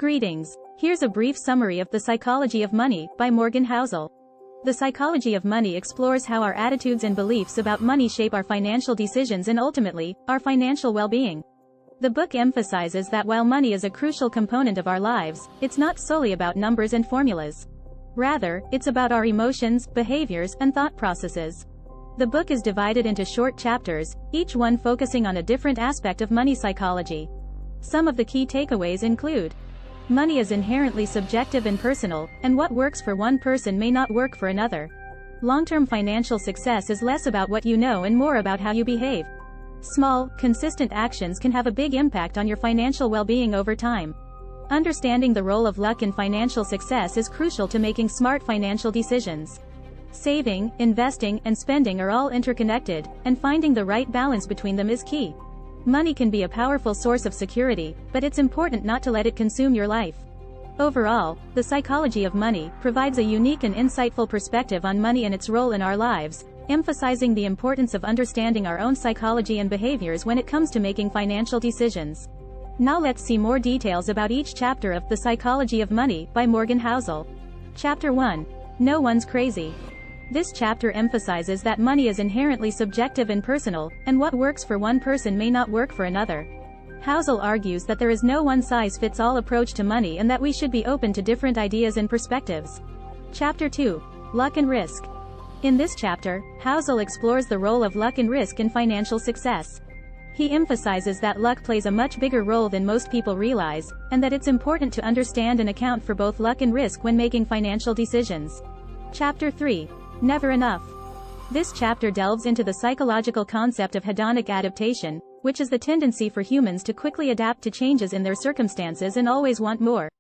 Greetings. Here's a brief summary of The Psychology of Money by Morgan Housel. The Psychology of Money explores how our attitudes and beliefs about money shape our financial decisions and ultimately, our financial well-being. The book emphasizes that while money is a crucial component of our lives, it's not solely about numbers and formulas. Rather, it's about our emotions, behaviors, and thought processes. The book is divided into short chapters, each one focusing on a different aspect of money psychology. Some of the key takeaways include: money is inherently subjective and personal, and what works for one person may not work for another. Long-term financial success is less about what you know and more about how you behave. Small, consistent actions can have a big impact on your financial well-being over time. Understanding the role of luck in financial success is crucial to making smart financial decisions. Saving, investing, and spending are all interconnected, and finding the right balance between them is key. Money can be a powerful source of security, but it's important not to let it consume your life. Overall, The Psychology of Money provides a unique and insightful perspective on money and its role in our lives, emphasizing the importance of understanding our own psychology and behaviors when it comes to making financial decisions. Now let's see more details about each chapter of The Psychology of Money by Morgan Housel. Chapter 1. No one's crazy. This chapter emphasizes that money is inherently subjective and personal, and what works for one person may not work for another. Housel argues that there is no one-size-fits-all approach to money and that we should be open to different ideas and perspectives. Chapter 2. Luck and Risk. In this chapter, Housel explores the role of luck and risk in financial success. He emphasizes that luck plays a much bigger role than most people realize, and that it's important to understand and account for both luck and risk when making financial decisions. Chapter 3. Never enough. This chapter delves into the psychological concept of hedonic adaptation, which is the tendency for humans to quickly adapt to changes in their circumstances and always want more.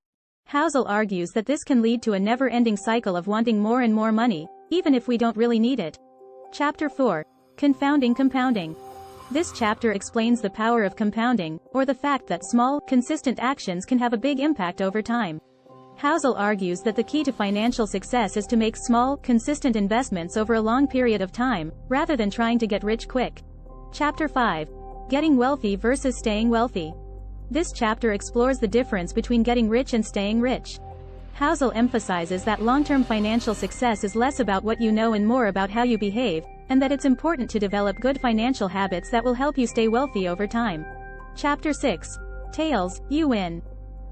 Housel argues that this can lead to a never-ending cycle of wanting more and more money, even if we don't really need it. Chapter 4. Confounding compounding. This chapter explains the power of compounding, or the fact that small, consistent actions can have a big impact over time. Housel argues that the key to financial success is to make small, consistent investments over a long period of time, rather than trying to get rich quick. Chapter 5. Getting wealthy versus staying wealthy. This chapter explores the difference between getting rich and staying rich. Housel emphasizes that long-term financial success is less about what you know and more about how you behave, and that it's important to develop good financial habits that will help you stay wealthy over time. Chapter 6. Tails, you win.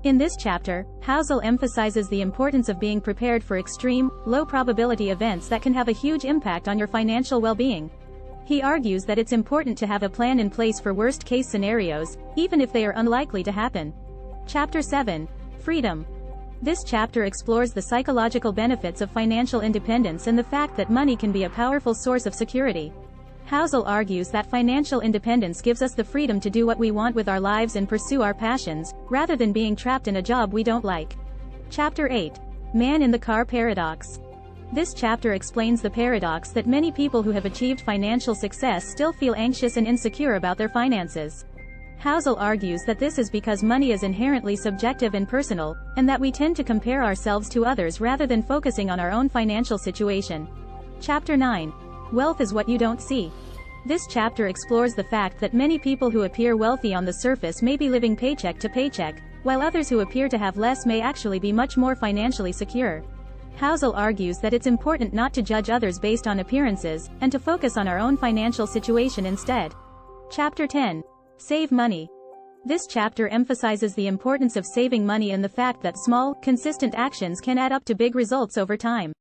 In this chapter, Housel emphasizes the importance of being prepared for extreme, low-probability events that can have a huge impact on your financial well-being. He argues that it's important to have a plan in place for worst-case scenarios, even if they are unlikely to happen. Chapter 7. Freedom. This chapter explores the psychological benefits of financial independence and the fact that money can be a powerful source of security. Housel argues that financial independence gives us the freedom to do what we want with our lives and pursue our passions, rather than being trapped in a job we don't like. Chapter 8. Man in the Car Paradox. This chapter explains the paradox that many people who have achieved financial success still feel anxious and insecure about their finances. Housel argues that this is because money is inherently subjective and personal, and that we tend to compare ourselves to others rather than focusing on our own financial situation. Chapter 9. Wealth is what you don't see. This chapter explores the fact that many people who appear wealthy on the surface may be living paycheck to paycheck, while others who appear to have less may actually be much more financially secure. Housel argues that it's important not to judge others based on appearances, and to focus on our own financial situation instead. Chapter 10. Save money. This chapter emphasizes the importance of saving money and the fact that small, consistent actions can add up to big results over time.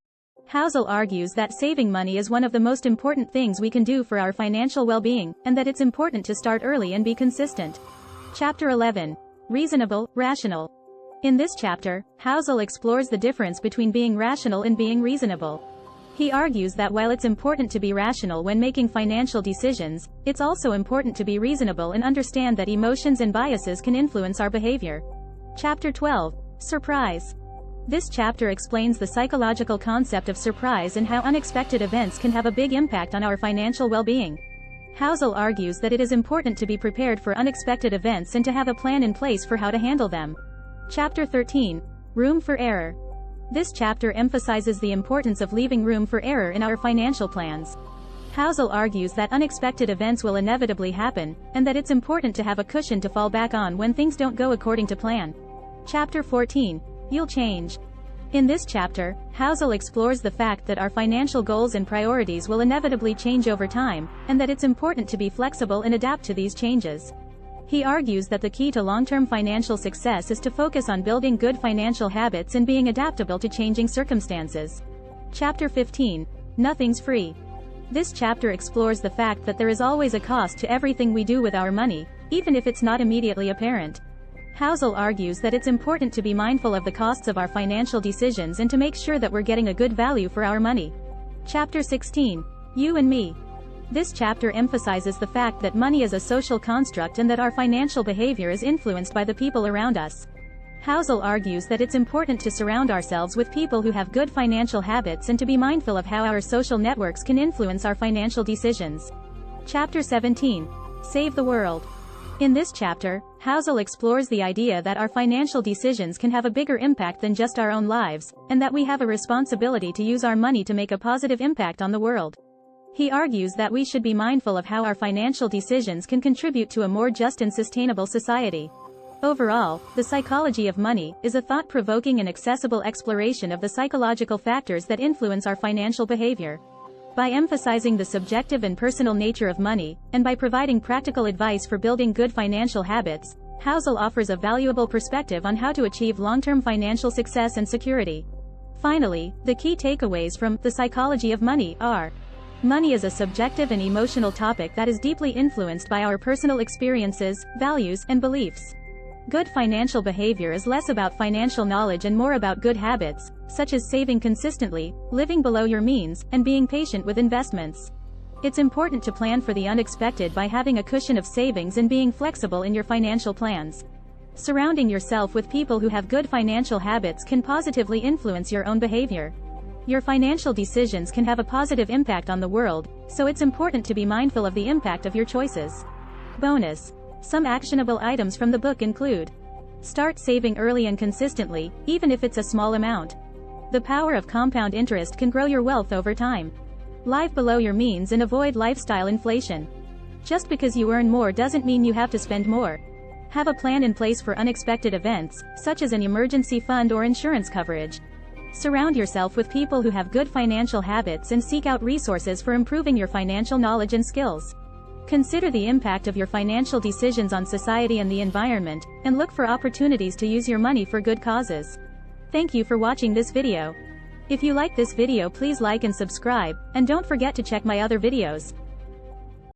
Housel argues that saving money is one of the most important things we can do for our financial well-being, and that it's important to start early and be consistent. Chapter 11. Reasonable, rational. In this chapter, Housel explores the difference between being rational and being reasonable. He argues that while it's important to be rational when making financial decisions, it's also important to be reasonable and understand that emotions and biases can influence our behavior. Chapter 12. Surprise. This chapter explains the psychological concept of surprise and how unexpected events can have a big impact on our financial well-being. Housel argues that it is important to be prepared for unexpected events and to have a plan in place for how to handle them. Chapter 13. Room for error. This chapter emphasizes the importance of leaving room for error in our financial plans. Housel argues that unexpected events will inevitably happen, and that it's important to have a cushion to fall back on when things don't go according to plan. Chapter 14. You'll change. In this chapter, Housel explores the fact that our financial goals and priorities will inevitably change over time, and that it's important to be flexible and adapt to these changes. He argues that the key to long-term financial success is to focus on building good financial habits and being adaptable to changing circumstances. Chapter 15. Nothing's free. This chapter explores the fact that there is always a cost to everything we do with our money, even if it's not immediately apparent. Housel argues that it's important to be mindful of the costs of our financial decisions and to make sure that we're getting a good value for our money. Chapter 16. You and me. This chapter emphasizes the fact that money is a social construct and that our financial behavior is influenced by the people around us. Housel argues that it's important to surround ourselves with people who have good financial habits and to be mindful of how our social networks can influence our financial decisions. Chapter 17. Save the world. In this chapter, Housel explores the idea that our financial decisions can have a bigger impact than just our own lives, and that we have a responsibility to use our money to make a positive impact on the world. He argues that we should be mindful of how our financial decisions can contribute to a more just and sustainable society. Overall, The Psychology of Money is a thought-provoking and accessible exploration of the psychological factors that influence our financial behavior. By emphasizing the subjective and personal nature of money, and by providing practical advice for building good financial habits, Housel offers a valuable perspective on how to achieve long-term financial success and security. Finally, the key takeaways from The Psychology of Money are: money is a subjective and emotional topic that is deeply influenced by our personal experiences, values, and beliefs. Good financial behavior is less about financial knowledge and more about good habits, such as saving consistently, living below your means, and being patient with investments. It's important to plan for the unexpected by having a cushion of savings and being flexible in your financial plans. Surrounding yourself with people who have good financial habits can positively influence your own behavior. Your financial decisions can have a positive impact on the world, so it's important to be mindful of the impact of your choices. Bonus. Some actionable items from the book include: start saving early and consistently, even if it's a small amount. The power of compound interest can grow your wealth over time. Live below your means and avoid lifestyle inflation. Just because you earn more doesn't mean you have to spend more. Have a plan in place for unexpected events, such as an emergency fund or insurance coverage. Surround yourself with people who have good financial habits and seek out resources for improving your financial knowledge and skills. Consider the impact of your financial decisions on society and the environment, and look for opportunities to use your money for good causes. Thank you for watching this video. If you like this video, please like and subscribe, and don't forget to check my other videos.